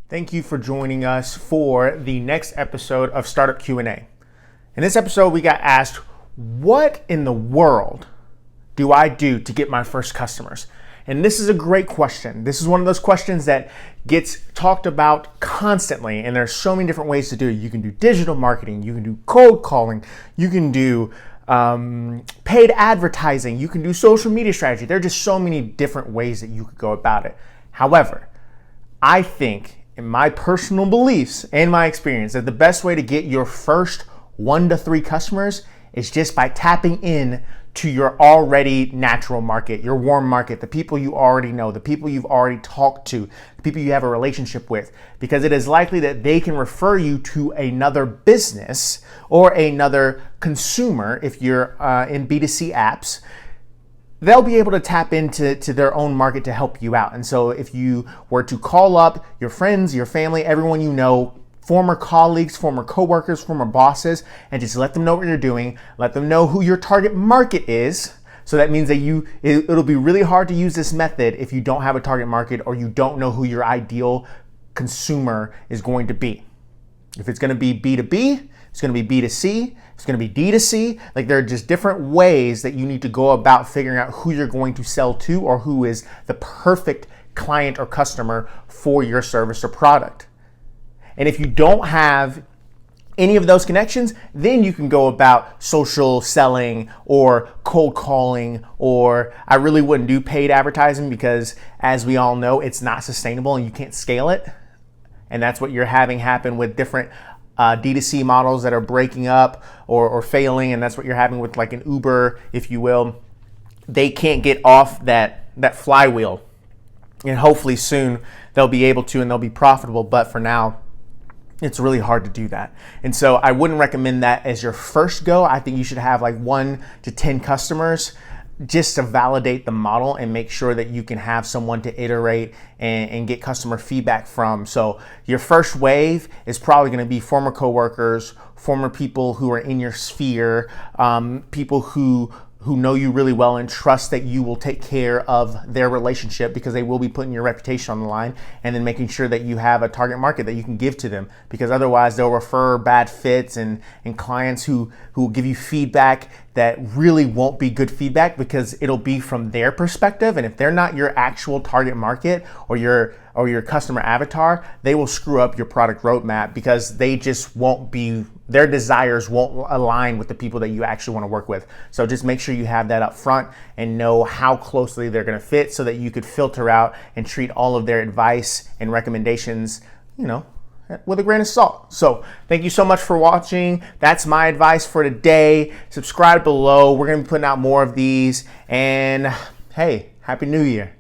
Thank you for joining us for the next episode of Startup Q&A. In this episode, we got asked, what in the world do I do to get my first customers? And this is a great question. This is one of those questions that gets talked about constantly, and there's so many different ways to do it. You can do digital marketing, you can do cold calling, you can do paid advertising, you can do social media strategy. There are just so many different ways that you could go about it. However, I think, in my personal beliefs and my experience, that the best way to get your first 1 to 3 customers is just by tapping in to your already natural market, your warm market, the people you already know, the people you've already talked to, the people you have a relationship with, because it is likely that they can refer you to another business or another consumer. If you're in B2C apps, they'll be able to tap into their own market to help you out. And so if you were to call up your friends, your family, everyone you know, former colleagues, former coworkers, former bosses, and just let them know what you're doing, let them know who your target market is. So that means that it'll be really hard to use this method if you don't have a target market or you don't know who your ideal consumer is going to be. If it's going to be B2B, it's going to be B2C, it's going to be D2C. Like, there are just different ways that you need to go about figuring out who you're going to sell to or who is the perfect client or customer for your service or product. And if you don't have any of those connections, then you can go about social selling or cold calling, or I really wouldn't do paid advertising because, as we all know, it's not sustainable and you can't scale it. And that's what you're having happen with different D2C models that are breaking up or failing, and that's what you're having with like an Uber, if you will. They can't get off that flywheel, and hopefully soon they'll be able to and they'll be profitable, but for now, it's really hard to do that. And so I wouldn't recommend that as your first go. I think you should have like 1 to 10 customers just to validate the model and make sure that you can have someone to iterate and get customer feedback from. So your first wave is probably going to be former coworkers, former people who are in your sphere, people who know you really well and trust that you will take care of their relationship because they will be putting your reputation on the line, and then making sure that you have a target market that you can give to them, because otherwise they'll refer bad fits and clients who will give you feedback that really won't be good feedback because it'll be from their perspective. And if they're not your actual target market or your customer avatar, they will screw up your product roadmap because they just won't be, their desires won't align with the people that you actually want to work with. So just make sure you have that up front and know how closely they're going to fit so that you could filter out and treat all of their advice and recommendations, with a grain of salt. So thank you so much for watching. That's my advice for today. Subscribe below. We're going to be putting out more of these. And hey, Happy New Year.